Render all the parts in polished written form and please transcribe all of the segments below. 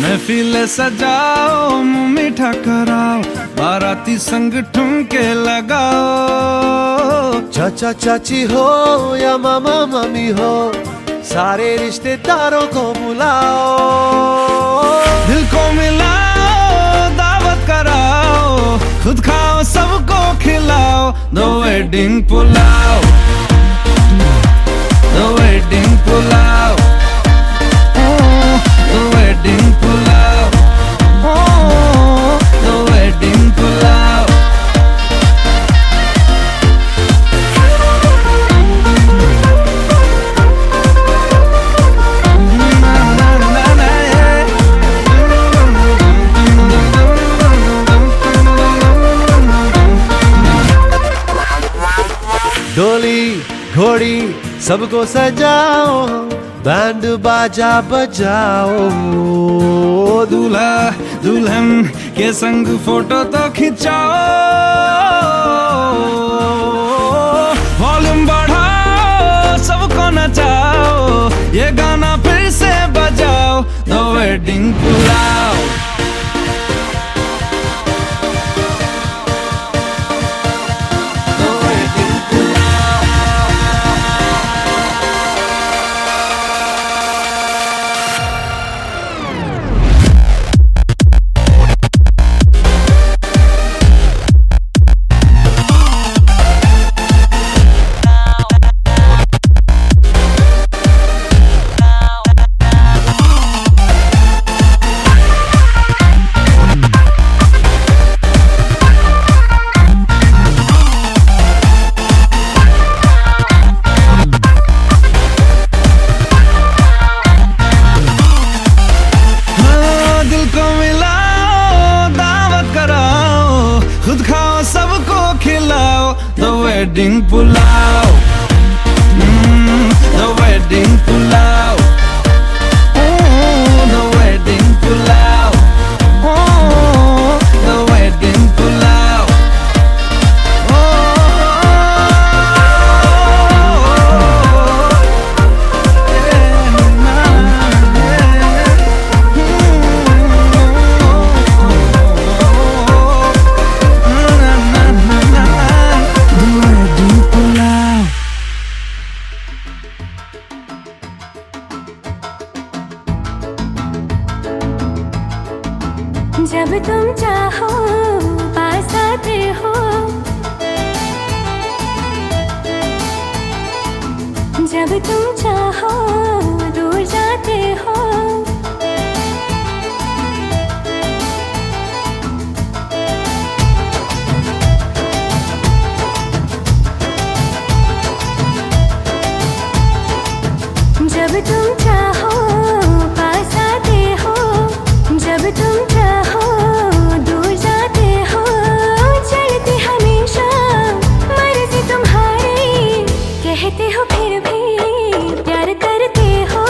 महफिल सजाओ, मुंह मीठा कराओ, बाराती संग ठुमके लगाओ। चाचा चाची हो या मामा मामी हो, सारे रिश्तेदारों को बुलाओ। दिल को मिलाओ, दावत कराओ, खुद खाओ सबको खिलाओ। The wedding pulao, the wedding pulao, the wedding pulao, the wedding pulao. डोली घोड़ी सबको सजाओ, बैंड बाजा बजाओ। दूल्हा दुल्हन के संग फोटो तो खिंचाओ। वॉल्यूम बढ़ाओ, सबको नचाओ, ये गाना फिर से बजाओ। The wedding पुलाव, खुद खाओ सबको खिलाओ। The wedding pulao, the wedding pulao, the wedding pulao, the wedding pulao. जब तुम चाहो पास आते हो, जब तुम चाहो दूर जाते हो। जब तुम चाहो पास आते हो, जब तुम चाहो दूर जाते हो। चलती हमेशा मर्जी तुम्हारी, कहते हो फिर भी प्यार करते हो।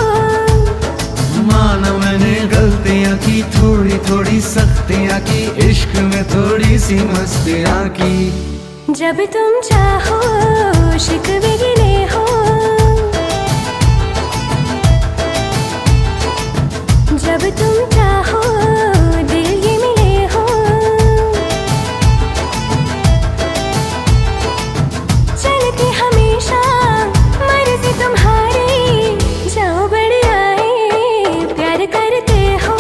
माना मैंने गलतियां की, थोड़ी थोड़ी सख्तियां की, इश्क में थोड़ी सी मस्तियां की। जब तुम चाहो शिकवे गिले हो, जब तुम चाहो दिल ये मिले हो। चलती हमेशा मर्जी तुम्हारी, जाओ बढ़ आए प्यार करते हो।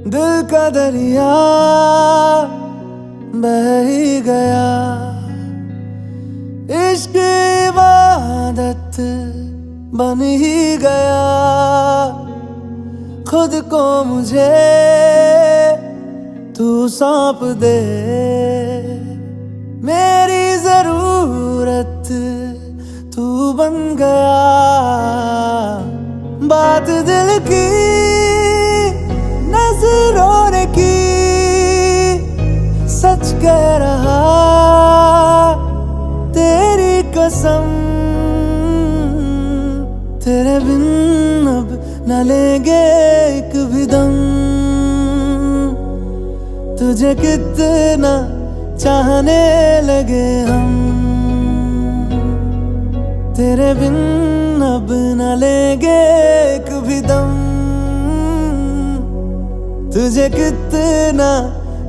दिल का दरिया बह ही गया, इश्क इबादत बन ही गया। खुद को मुझे तू सौंप दे, मेरी जरूरत तू बन गया। बात दिल की नजरों ने की, सच कह रहा तेरी कसम। तेरे बिन अब न लेंगे एक भी दम, तुझे कितना चाहने लगे हम। तेरे बिन अब न लेंगे एक भी दम, तुझे कितना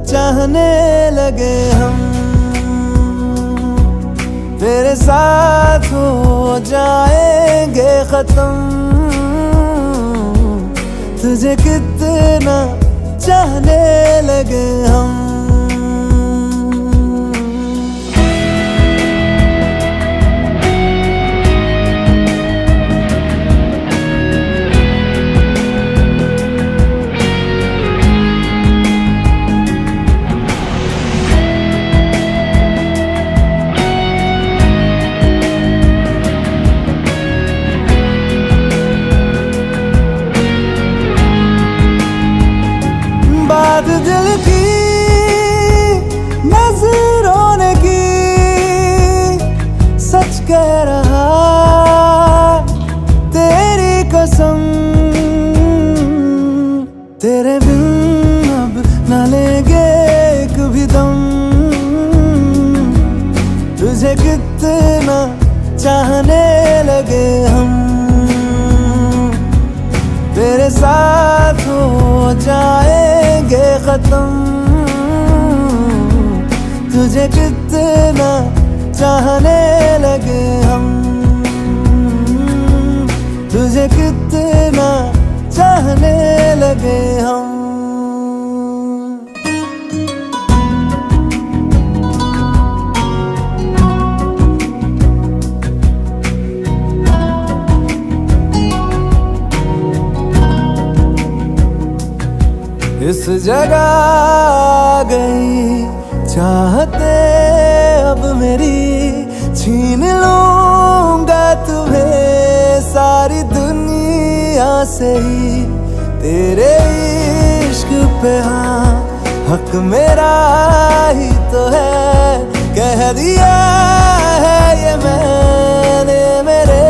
चाहने लगे हम। तेरे साथ हो जाएंगे खत्म, तुझे कितना चाहने लगे हम। बात दिल की नजरों ने की, सच कह रहा तेरी कसम। तेरे बिन अब न लेंगे एक भी दम, तुझे कितना चाहने लगे हम। तेरे साथ हो जाएंगे खत्म, तुझे कितना चाहने लगे हम। तुझे कितना चाहने लगे हम। इस जगह आ गई चाहते अब मेरी, छीन लूंगा तुम्हें सारी दुनिया से ही। तेरे इश्क पे हाँ हक मेरा ही तो है, कह दिया है ये मैंने मेरे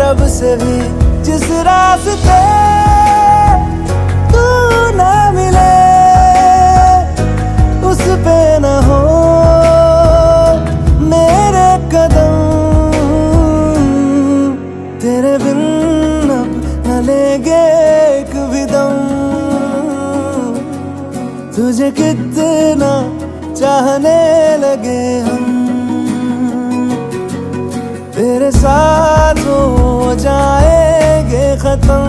रब से भी। जिस रास्ते पे न हो मेरे कदम, तेरे बिन अब न लेंगे एक भी दम, तुझे कितना चाहने लगे हम। तेरे साथ हो जाएंगे खत्म,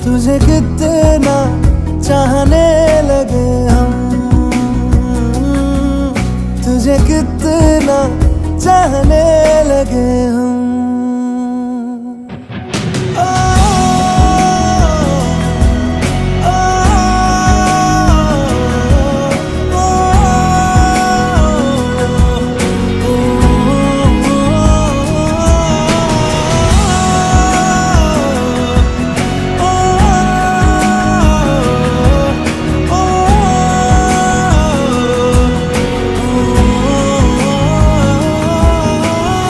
तुझे कितना चाहने लगे हम। तुझे कितना चाहने लगे हम।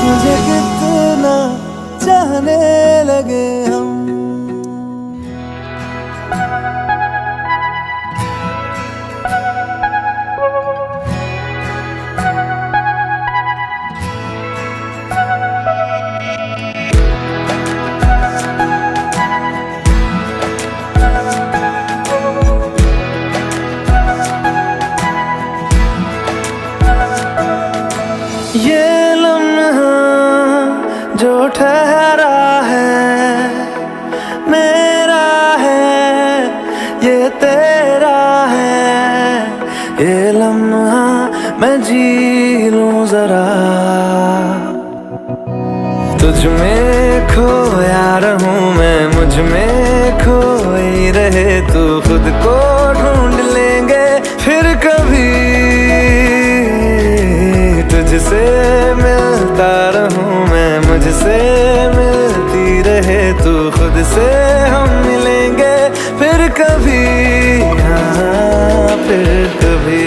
तुझे कितना चाहने लगे हम। ये लम्हा जो ठहरा है मेरा है, लूं जरा, तुझ में खोया रहूं मैं, मुझ में खोई रहे तू, खुद को ढूंढ लेंगे फिर कभी, तुझसे मिलता रहूं मैं, मुझसे मिलती रहे तू, खुद से हम मिलेंगे फिर कभी, हाँ फिर कभी।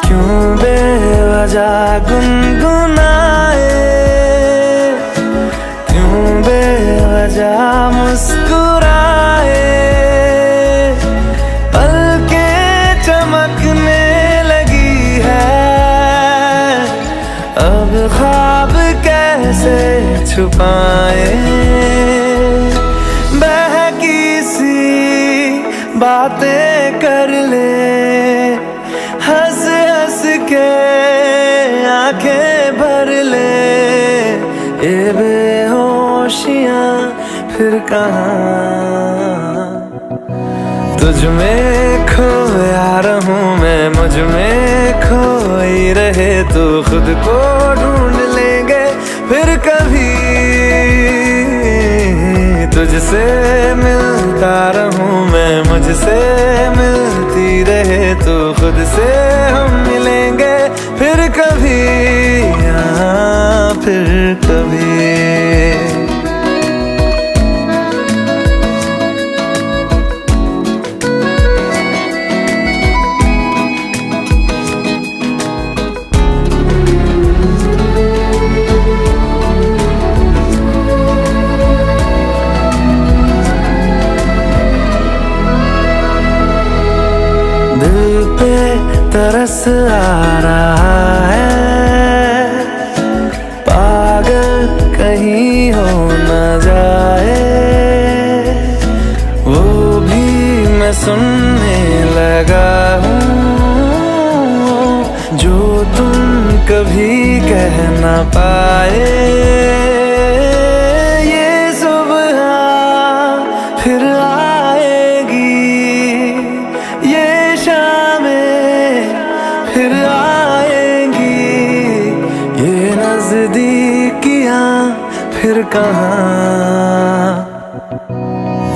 क्यों बेवजह गुनगुनाए, क्यों बेवजह मुस्कुराए, पलकें चमकने लगी है, अब ख्वाब कैसे छुपाए, बहकी सी बातें कर ले, हंस हंस के आंखें भर ले, ये बेहोशियां फिर कहाँ, तुझ में खोया रहूं मैं, मुझ में खोई रहे तू, खुद को ढूंढ लेंगे फिर कभी, तुझसे मिलता रहूं मैं, मुझसे मिलती रहे तू, खुद से हम मिलेंगे फिर कभी, हाँ फिर कभी। दिल पे तरस आ रहा है, पागल कहीं हो न जाए, वो भी मैं सुनने लगा हूँ, जो तुम कभी कह न पाए, ये सुबह फिर आएगी, ये शामें फिर आएंगी, ये नजदीकियां फिर कहाँ,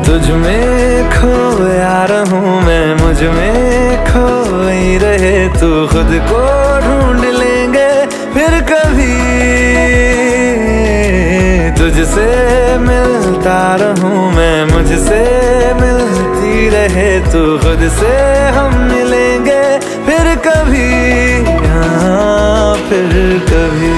तुझ में खोया रहूं मैं, मुझ में खोई रहे तू, खुद को ढूंढ लेंगे फिर कभी, तुझसे मिलता रहूं मैं, मुझसे मिलती रहे तू, खुद से हम मिलेंगे फिर कभी, हाँ फिर कभी।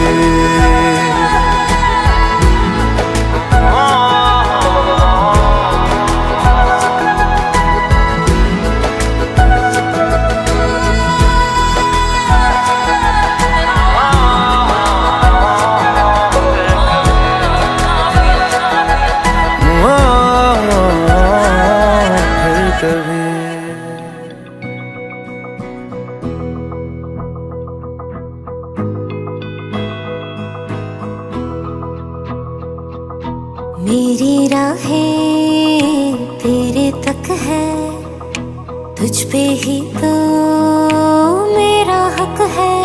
मेरी राहें तेरे तक है, तुझ पे ही तो मेरा हक है,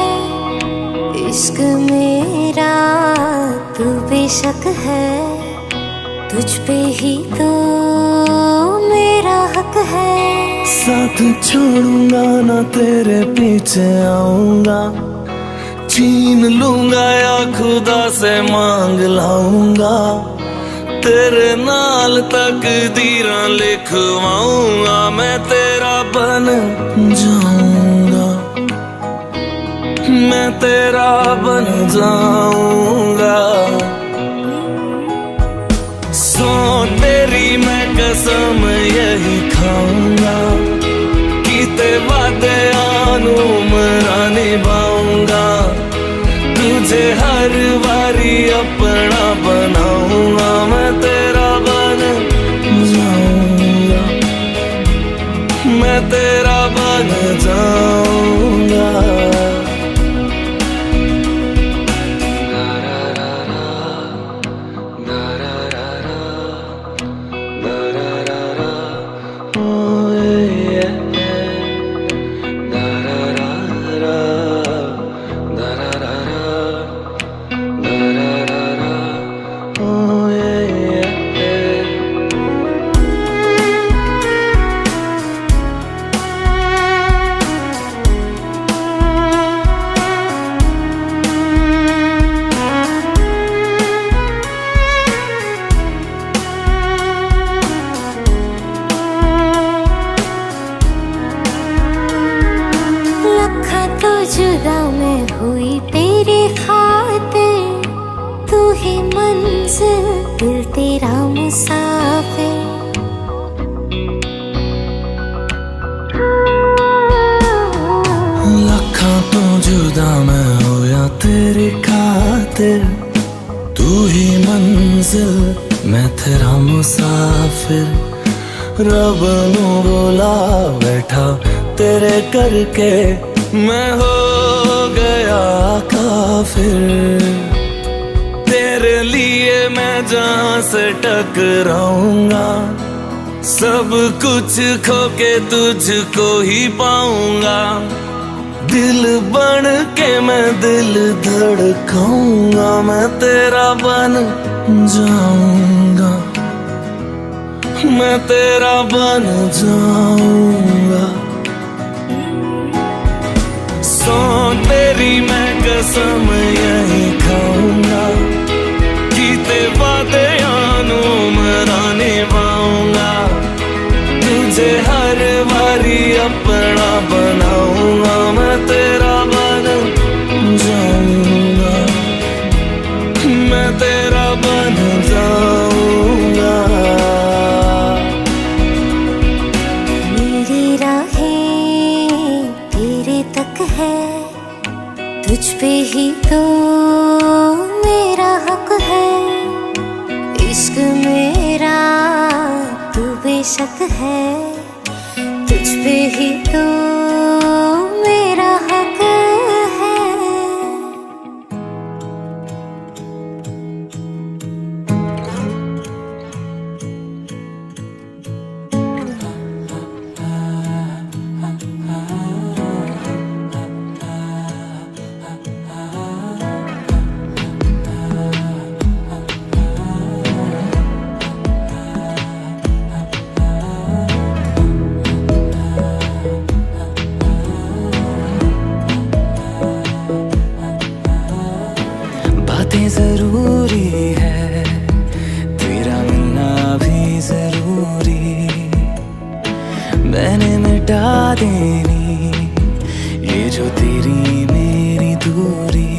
इश्क मेरा तू बेशक है, तुझ पे ही तो मेरा हक है, साथ छोड़ूंगा ना तेरे पीछे आऊंगा, छीन लूंगा या खुदा से मांग लाऊंगा, तेरे नाल तकदीरां लिखवाऊंगा, मैं तेरा बन जाऊंगा, मैं तेरा बन जाऊंगा, सो तेरी मैं कसम यही खाऊंगा, कीते वादे आनू मरा निभाऊंगा, तुझे हर बारी अपना बनाऊंगा, मैं तेरा बन जाऊंगा, मैं तेरा बन जाऊंगा। जुदा मैं हुई तेरे खातिर, तू ही मंजिल दिल तेरा मुसाफिर। लखा तो जुदा मैं होया तेरे खातिर, तू ही मंजिल मैं तेरा मुसाफिर। रब नू बोला बैठा तेरे करके, मैं हो गया काफिर। तेरे लिए मैं जहां से टकराऊंगा, सब कुछ खो के तुझको ही पाऊंगा। दिल बन के मैं दिल धड़काऊंगा, मैं तेरा बन जाऊंगा, मैं तेरा बन जाऊंगा। सो तेरी मैं कसम यही खाऊंगा, कीते वादे आनू मरा निभाऊंगा, तुझे हर बारी अपना बनाऊंगा, मैं तेरा बन जाऊंगा, मैं तेरा बन जाऊंगा। मेरी राहें तेरे तक है, तुझ पे ही तो मेरा हक है। इश्क मेरा तू बेशक है, तुझ पे ही तो मेरा हक है। बातें जरूरी है, तेरा मिलना भी जरूरी, मैंने मिटा देनी ये जो तेरी मेरी दूरी।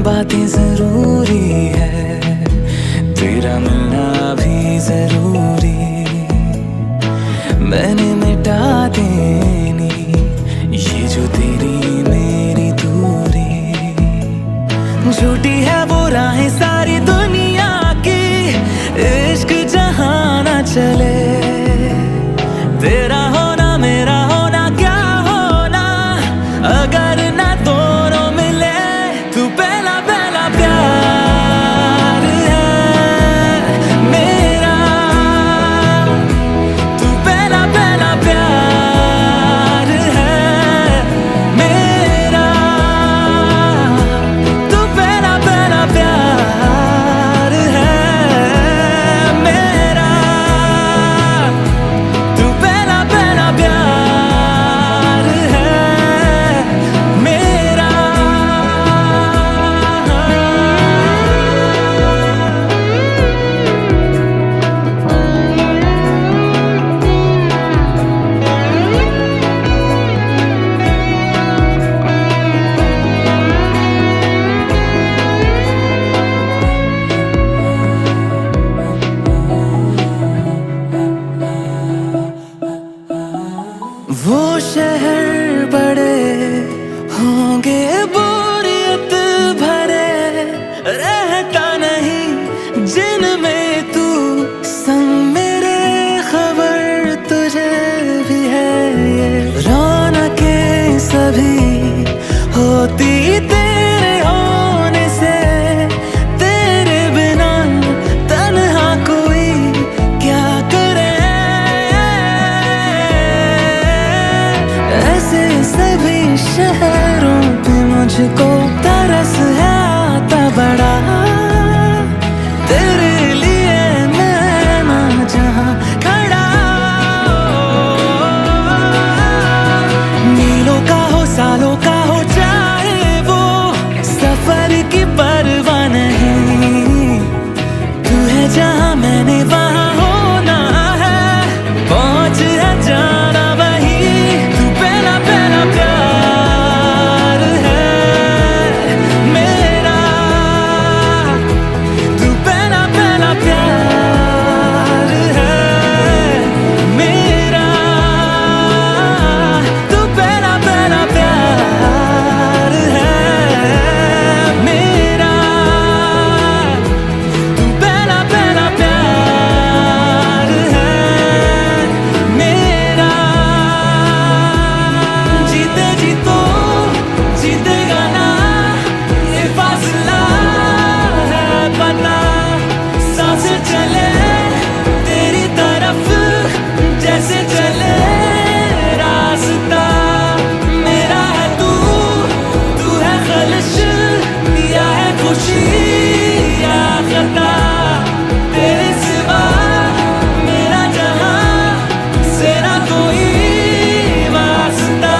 बातें जरूरी है, तेरा मिलना भी जरूरी, मैंने मिटा देनी ये जो तेरी मेरी दूरी। झूठी है वो राहें सारी दुनिया की, इश्क जहां ना चले, तेरा होना मेरा होना क्या होना, अगर ना दोनों मिले। तू पहला पहला प्यार है मेरा, तू पहला पहला शहर बड़े होंगे बोरियत भरे, रहता नहीं जिनमें तू संग मेरे, खबर तुझे भी है ये रौनकें सभी होती तेरे होने से, तेरे बिना तन्हा कोई क्या करे। ऐसे सभी शहरों पे मुझको तरस है आता बड़ा, तेरे लिए मैं ना जहाँ खड़ा। मीलों का हो सालों का हो चाहे वो, सफर की परवाह नहीं, तू है जहाँ मैंने वहाँ होना है, पहुँच है जाना वही, तू पहला पहला प्यार है मेरा, तू पहला पहला प्यार है मेरा, तू पहला पहला प्यार है मेरा, तू पहला पहला प्यार है मेरा। जीते जी तो जीतेगा ना ये फासला है पता, सांसें चले तेरी तरफ जैसे चले रास्ता, मेरा है तू, तू है खलिश या है खुशी या खता, तेरे सिवा मेरा जहां से ना कोई वास्ता।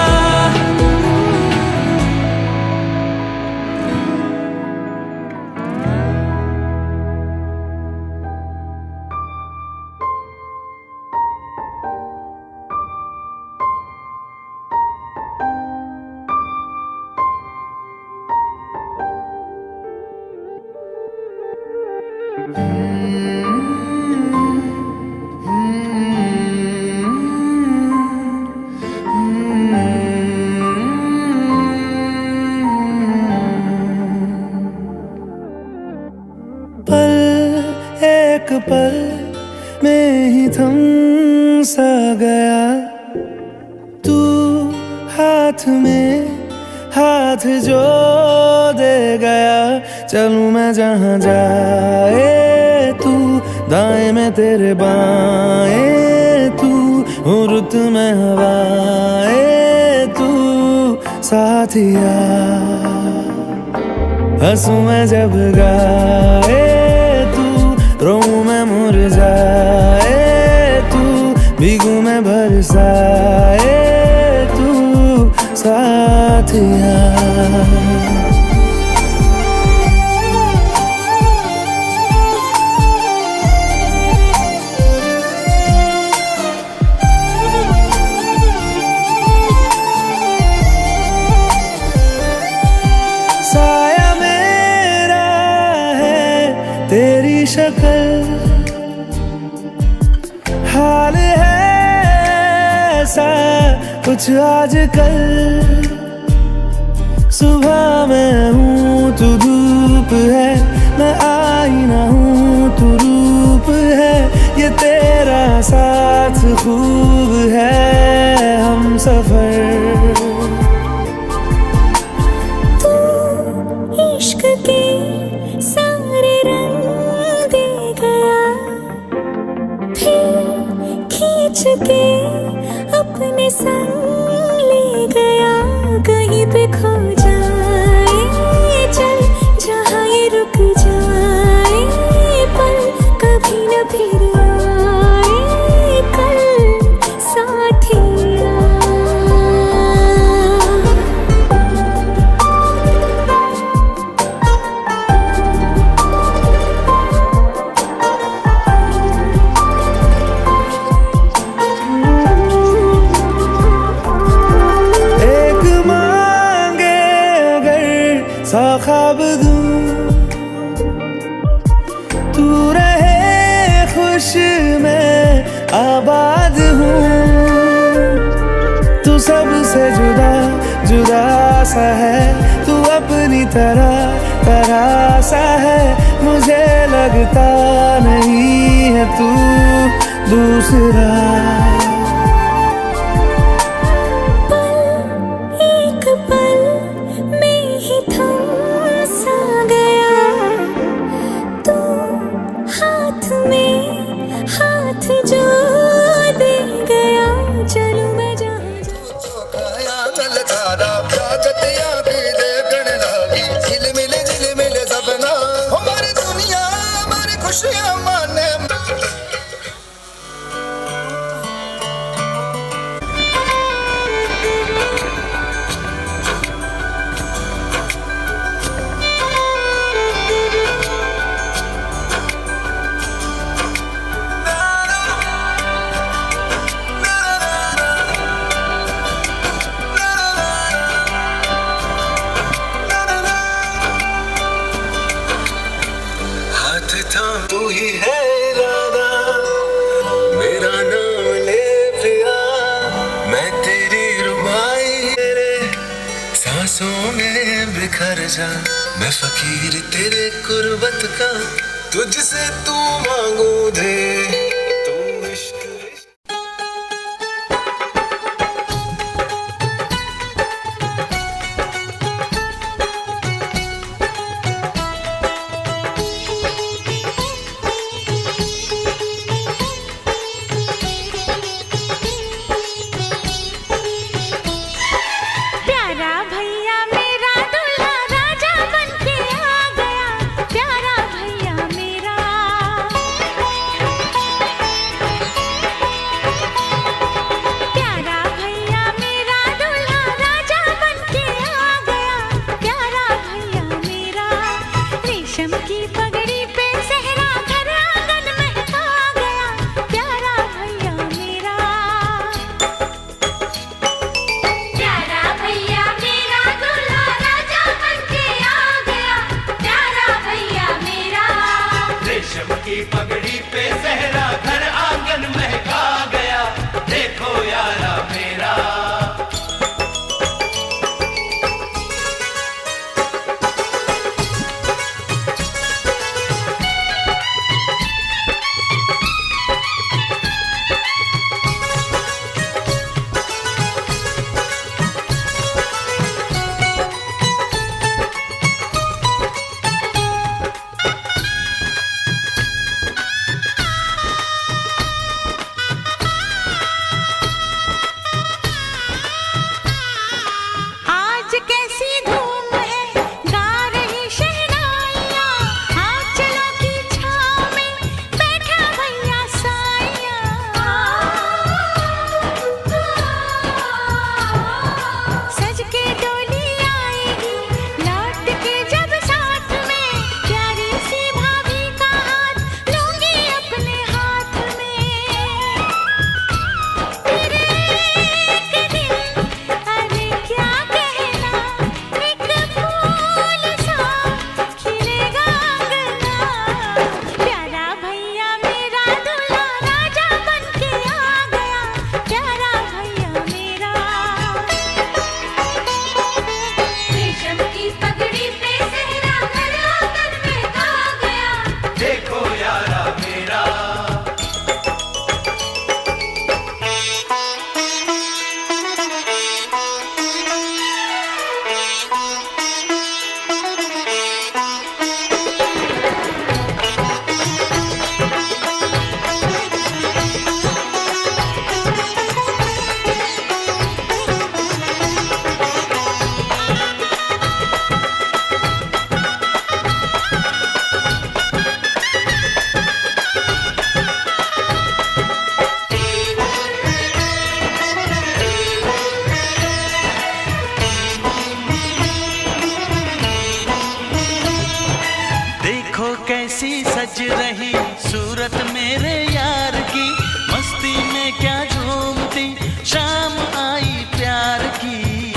पल एक पल में ही थम सा गया, तू हाथ में हाथ जो दे गया, चलूं मैं जहाँ जाए तू, दाएं में तेरे बाएं तू, हूँ रुत में हवाएं तू साथिया, हंसूं मैं जब गाए तू, रोऊं मैं मुरझाए तू, भीगूं मैं बरसाए तू साथिया। साया मेरा है तेरी शक्ल, हाल है ऐसा कुछ आजकल, सुबह मैं हूँ तू धूप है, मैं आईना हूँ तू रूप है, ये तेरा साथ खूब है हम सफर। इश्क के सारे रंग दे गया, फिर खींच के अपने संग ले गया, कहीं पे खो जाए चल जहाँ ये रुक जाए, पल कभी न फिर आए कल साथिया। सा ख्वाब दूं तू रहे खुश मैं आबाद हूँ, तू सब से जुदा जुदा सा है तू अपनी तरह सा है, मुझे लगता नहीं है तू दूसरा। एक पल में ही थम सा गया तू, हाथ में हाथ जो दे गया, चलूं मैं खुशियां माने तू ही है इरादा, मेरा नाम ले पिया, मैं तेरी रुबाई तेरे सांसों में बिखर जा, मैं फकीर तेरे कुर्बत का, तुझसे तू मांगू दे तू इश्क। की पगड़ी पे सहरा घर आंगन महका गया, देखो यारा मेरा। कैसी सज रही सूरत मेरे यार की, मस्ती में क्या झूमती शाम आई प्यार की।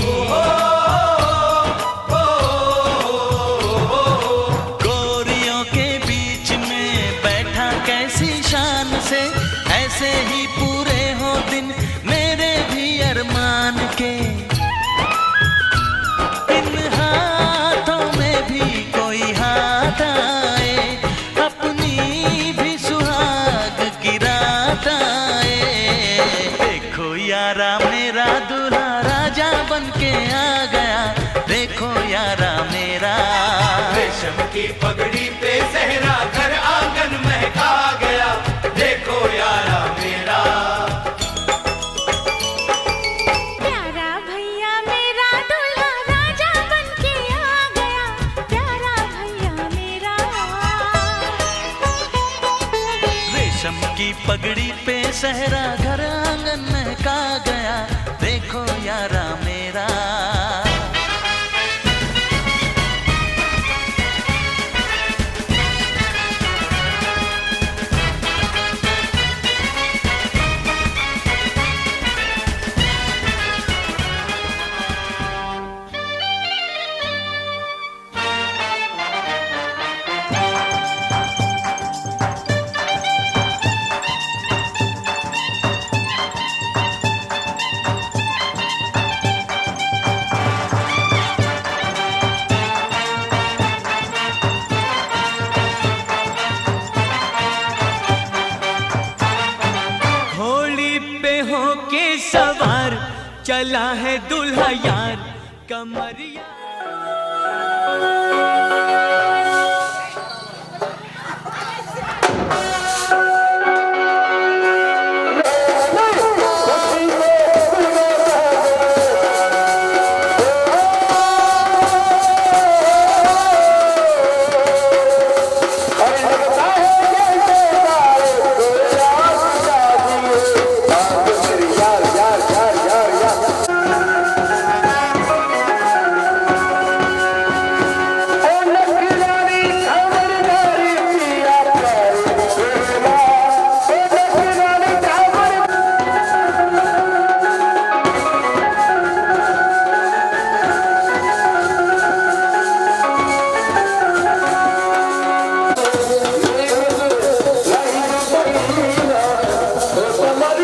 गोरियों के बीच में बैठा कैसी शान से, ऐसे ही पूरे हो दिन मेरे भी अरमान के। बन के आ गया, देखो यारा मेरा। रेशम की पगड़ी पे सहरा घर आंगन महका गया, देखो यारा मेरा। प्यारा भैया मेरा दूल्हा राजा बन के आ गया, प्यारा भैया मेरा। रेशम की पगड़ी पे सहरा घर आंगन महका गया, देखो यारा मेरा। सवार चला है दूल्हा यार कमरिया। कमर